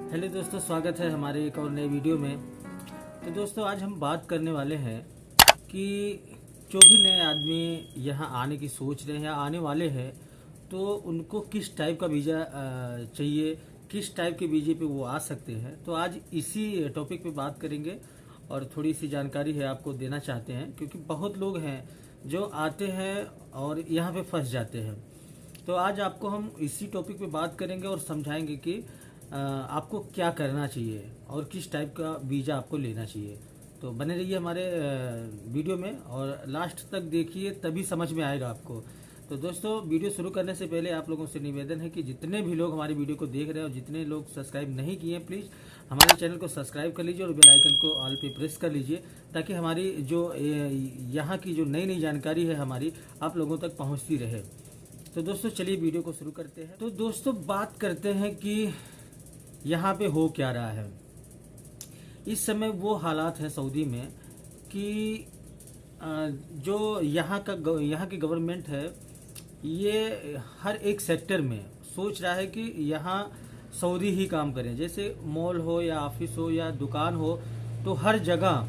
Hello दोस्तों, स्वागत है हमारे एक और नए वीडियो में। तो दोस्तों, आज हम बात करने वाले हैं कि जो भी नए आदमी यहाँ आने की सोच रहे हैं या आने वाले हैं, तो उनको किस टाइप का वीज़ा चाहिए, किस टाइप के वीज़े पे वो आ सकते हैं। तो आज इसी टॉपिक पे बात करेंगे और थोड़ी सी जानकारी है आपको देना चाहते हैं, क्योंकि बहुत लोग हैं जो आते हैं और यहाँ पे फंस जाते हैं। तो आज आपको हम इसी टॉपिक पे बात करेंगे और समझाएंगे कि आपको क्या करना चाहिए और किस टाइप का वीज़ा आपको लेना चाहिए। तो बने रहिए हमारे वीडियो में और लास्ट तक देखिए, तभी समझ में आएगा आपको। तो दोस्तों, वीडियो शुरू करने से पहले आप लोगों से निवेदन है कि जितने भी लोग हमारी वीडियो को देख रहे हैं और जितने लोग सब्सक्राइब नहीं किए हैं, प्लीज़ हमारे चैनल को सब्सक्राइब कर लीजिए और बेल आइकन को ऑल पे प्रेस कर लीजिए, ताकि हमारी जो यहाँ की जो नई नई जानकारी है हमारी आप लोगों तक पहुँचती रहे। तो दोस्तों, चलिए वीडियो को शुरू करते हैं। तो दोस्तों, बात करते हैं कि यहाँ पे हो क्या रहा है। इस समय वो हालात है सऊदी में कि जो यहाँ की गवर्नमेंट है, ये हर एक सेक्टर में सोच रहा है कि यहाँ सऊदी ही काम करें। जैसे मॉल हो या ऑफिस हो या दुकान हो, तो हर जगह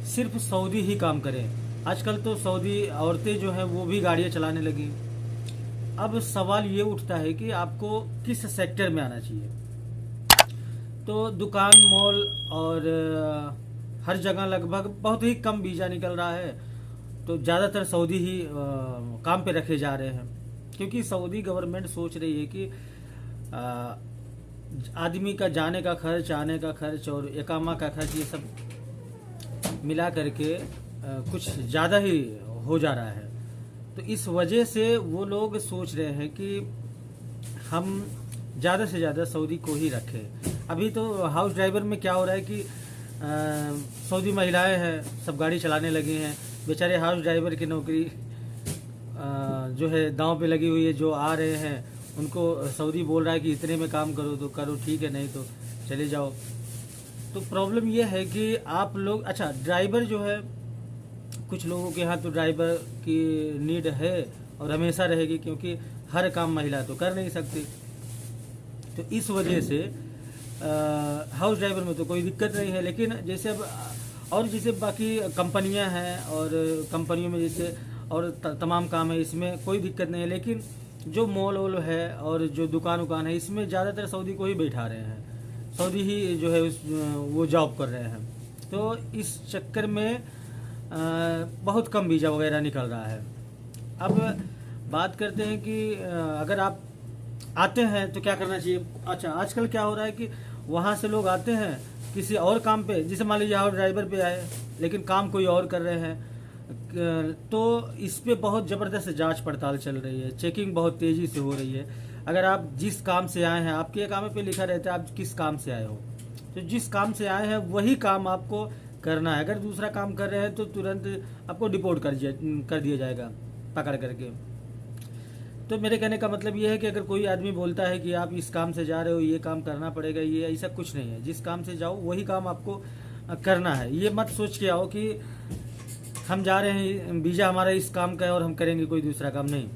सिर्फ सऊदी ही काम करें। आजकल तो सऊदी औरतें जो हैं वो भी गाड़ियाँ चलाने लगी। अब सवाल ये उठता है कि आपको किस सेक्टर में आना चाहिए। तो दुकान, मॉल और हर जगह लगभग बहुत ही कम वीज़ा निकल रहा है। तो ज़्यादातर सऊदी ही काम पे रखे जा रहे हैं, क्योंकि सऊदी गवर्नमेंट सोच रही है कि आदमी का जाने का खर्च, आने का खर्च और इकामा का खर्च, ये सब मिला करके कुछ ज़्यादा ही हो जा रहा है। तो इस वजह से वो लोग सोच रहे हैं कि हम ज़्यादा से ज़्यादा सऊदी को ही रखें। अभी तो हाउस ड्राइवर में क्या हो रहा है कि सऊदी महिलाएं हैं, सब गाड़ी चलाने लगी हैं। बेचारे हाउस ड्राइवर की नौकरी जो है दांव पे लगी हुई है। जो आ रहे हैं उनको सऊदी बोल रहा है कि इतने में काम करो तो करो, ठीक है, नहीं तो चले जाओ। तो प्रॉब्लम यह है कि आप लोग, अच्छा, ड्राइवर जो है, कुछ लोगों के यहाँ तो ड्राइवर की नीड है और हमेशा रहेगी, क्योंकि हर काम महिला तो कर नहीं सकती। तो इस वजह से हाउस ड्राइवर में तो कोई दिक्कत नहीं है। लेकिन जैसे अब और जैसे बाकी कंपनियां हैं और कंपनियों में जैसे और तमाम काम है, इसमें कोई दिक्कत नहीं है। लेकिन जो मॉल वॉल है और जो दुकान उकान है, इसमें ज़्यादातर सऊदी को ही बैठा रहे हैं। सऊदी ही जो है वो जॉब कर रहे हैं। तो इस चक्कर में बहुत कम वीज़ा वगैरह निकल रहा है। अब बात करते हैं कि अगर आप आते हैं तो क्या करना चाहिए। अच्छा, आजकल क्या हो रहा है कि वहाँ से लोग आते हैं किसी और काम पे, जैसे मान लीजिए हाउस ड्राइवर पे आए, लेकिन काम कोई और कर रहे हैं। तो इस पे बहुत ज़बरदस्त जांच पड़ताल चल रही है, चेकिंग बहुत तेज़ी से हो रही है। अगर आप जिस काम से आए हैं, आपके काम पे लिखा रहता है आप किस काम से आए हो, तो जिस काम से आए हैं वही काम आपको करना है। अगर दूसरा काम कर रहे हैं तो तुरंत आपको डिपोर्ट कर दिया जाएगा पकड़ करके। तो मेरे कहने का मतलब ये है कि अगर कोई आदमी बोलता है कि आप इस काम से जा रहे हो, ये काम करना पड़ेगा, ये ऐसा कुछ नहीं है। जिस काम से जाओ वही काम आपको करना है। ये मत सोच के आओ कि हम जा रहे हैं, वीज़ा हमारा इस काम का है और हम करेंगे कोई दूसरा काम नहीं।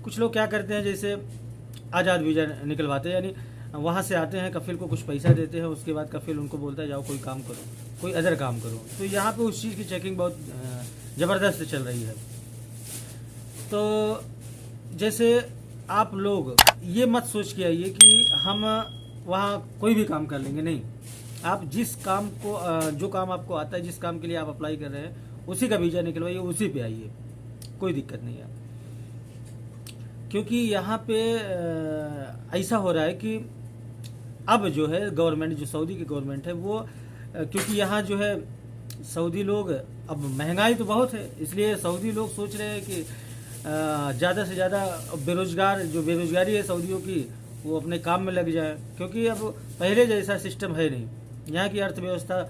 कुछ लोग क्या करते हैं, जैसे आज़ाद वीज़ा निकलवाते हैं, यानी वहाँ से आते हैं, कफिल को कुछ पैसा देते हैं, उसके बाद कफिल उनको बोलता है जाओ कोई काम करो, कोई अदर काम करो। तो यहाँ पे उस चीज़ की चेकिंग बहुत ज़बरदस्त चल रही है। तो जैसे आप लोग ये मत सोच के आइए कि हम वहाँ कोई भी काम कर लेंगे, नहीं। आप जिस काम को, जो काम आपको आता है, जिस काम के लिए आप अप्लाई कर रहे हैं, उसी का वीज़ा निकलवाइए, उसी पे आइए, कोई दिक्कत नहीं है। क्योंकि यहाँ पे ऐसा हो रहा है कि अब जो है गवर्नमेंट, जो सऊदी की गवर्नमेंट है, वो क्योंकि यहाँ जो है सऊदी लोग, अब महंगाई तो बहुत है, इसलिए सऊदी लोग सोच रहे हैं कि ज़्यादा से ज़्यादा बेरोजगारी है सऊदियों की, वो अपने काम में लग जाए। क्योंकि अब पहले जैसा सिस्टम है नहीं। यहाँ की अर्थव्यवस्था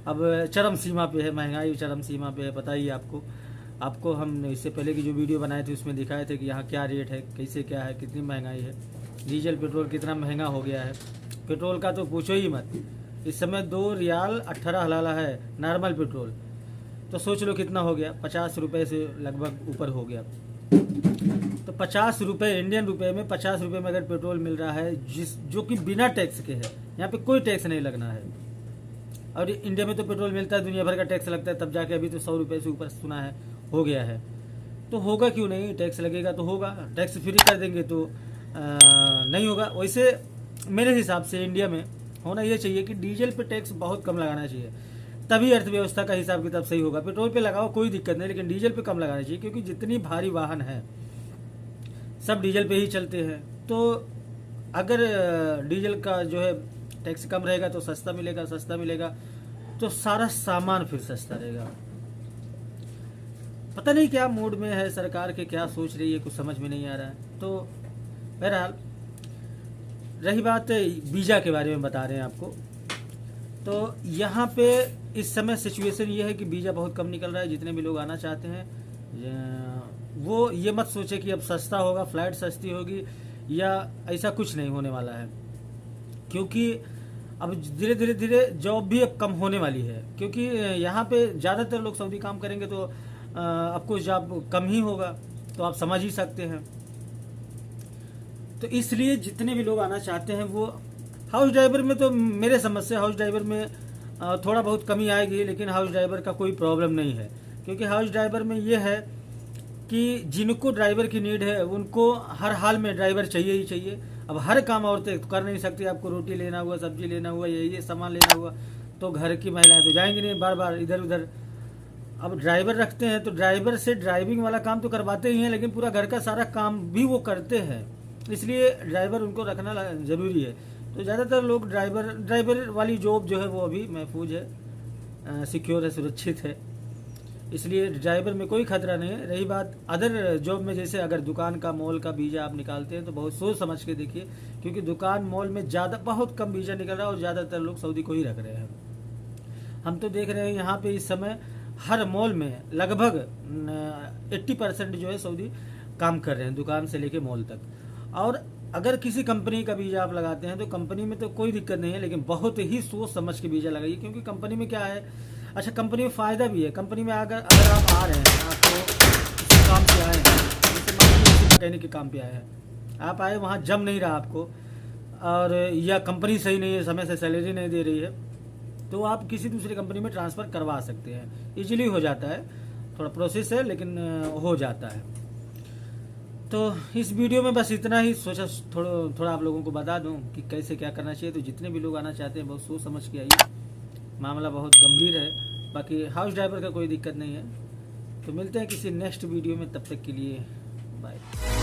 अब चरम सीमा पे है, महंगाई चरम सीमा पे है। पता ही आपको हम इससे पहले की जो वीडियो बनाए थे उसमें दिखाए थे कि यहाँ क्या रेट है, कैसे क्या है, कितनी महंगाई है। डीजल पेट्रोल कितना महंगा हो गया है। पेट्रोल का तो पूछो ही मत। इस समय 2 रियाल 18 हलाला है नॉर्मल पेट्रोल। तो सोच लो कितना हो गया, 50 रुपये से लगभग ऊपर हो गया। तो ₹50 इंडियन रुपए में, ₹50 में अगर पेट्रोल मिल रहा है जो कि बिना टैक्स के है, यहाँ पे कोई टैक्स नहीं लगना है। और इंडिया में तो पेट्रोल मिलता है, दुनिया भर का टैक्स लगता है, तब जाके अभी तो ₹100 से ऊपर सुना है हो गया है। तो होगा क्यों नहीं, टैक्स लगेगा तो होगा, टैक्स फ्री कर देंगे तो नहीं होगा। वैसे मेरे हिसाब से इंडिया में होना ये चाहिए कि डीजल पे टैक्स बहुत कम लगाना चाहिए, तभी अर्थव्यवस्था का हिसाब किताब सही होगा। पेट्रोल पे लगाओ कोई दिक्कत नहीं, लेकिन डीजल पे कम लगाना चाहिए, क्योंकि जितनी भारी वाहन है सब डीजल पे ही चलते हैं। तो अगर डीजल का जो है टैक्स कम रहेगा तो सस्ता मिलेगा तो सारा सामान फिर सस्ता रहेगा। पता नहीं क्या मूड में है सरकार के, क्या सोच रही है, कुछ समझ में नहीं आ रहा है। तो बहरहाल रही बात वीज़ा के बारे में बता रहे हैं आपको, तो यहाँ पे इस समय सिचुएशन ये है कि वीज़ा बहुत कम निकल रहा है। जितने भी लोग आना चाहते हैं वो ये मत सोचे कि अब सस्ता होगा, फ्लाइट सस्ती होगी, या ऐसा कुछ नहीं होने वाला है, क्योंकि अब धीरे जॉब भी अब कम होने वाली है। क्योंकि यहाँ पे ज़्यादातर लोग सऊदी काम करेंगे तो आपको जॉब कम ही होगा, तो आप समझ ही सकते हैं। तो इसलिए जितने भी लोग आना चाहते हैं वो हाउस ड्राइवर में, तो मेरे समझ से हाउस ड्राइवर में थोड़ा बहुत कमी आएगी, लेकिन हाउस ड्राइवर का कोई प्रॉब्लम नहीं है। क्योंकि हाउस ड्राइवर में ये है कि जिनको ड्राइवर की नीड है उनको हर हाल में ड्राइवर चाहिए ही चाहिए। अब हर काम औरतें कर नहीं सकती, आपको रोटी लेना हुआ, सब्जी लेना हुआ, ये सामान लेना हुआ, तो घर की महिलाएं तो जाएंगी नहीं बार बार इधर उधर। अब ड्राइवर रखते हैं तो ड्राइवर से ड्राइविंग वाला काम तो करवाते ही हैं, लेकिन पूरा घर का सारा काम भी वो करते हैं, इसलिए ड्राइवर उनको रखना ज़रूरी है। तो ज़्यादातर लोग ड्राइवर वाली जॉब जो है वो अभी महफूज है, सिक्योर है, सुरक्षित है, इसलिए ड्राइवर में कोई खतरा नहीं है। रही बात अदर जॉब में, जैसे अगर दुकान का, मॉल का वीज़ा आप निकालते हैं तो बहुत सोच समझ के देखिए, क्योंकि दुकान मॉल में बहुत कम वीज़ा निकल रहा है और ज़्यादातर लोग सऊदी को ही रख रहे हैं। हम तो देख रहे हैं यहाँ पे इस समय हर मॉल में लगभग 80% जो है सऊदी काम कर रहे हैं, दुकान से लेके मॉल तक। और अगर किसी कंपनी का वीज़ा आप लगाते हैं तो कंपनी में तो कोई दिक्कत नहीं है, लेकिन बहुत ही सोच समझ के वीज़ा लगाइए, क्योंकि कंपनी में क्या है, अच्छा कंपनी में फ़ायदा भी है। कंपनी में अगर आप आ रहे हैं, आपको किसी काम पे आए हैं, जैसे मान लीजिए किसी मैकेनिक के काम पे आए हैं, आप आए, वहाँ जम नहीं रहा आपको, और या कंपनी सही नहीं है, समय से सैलरी नहीं दे रही है, तो आप किसी दूसरी कंपनी में ट्रांसफ़र करवा सकते हैं, इजीली हो जाता है। थोड़ा प्रोसेस है लेकिन हो जाता है। तो इस वीडियो में बस इतना ही, सोचा थोड़ा आप लोगों को बता दूं कि कैसे क्या करना चाहिए। तो जितने भी लोग आना चाहते हैं बहुत सोच समझ के आइए, मामला बहुत गंभीर है। बाकी हाउस ड्राइवर का कोई दिक्कत नहीं है। तो मिलते हैं किसी नेक्स्ट वीडियो में, तब तक के लिए बाय।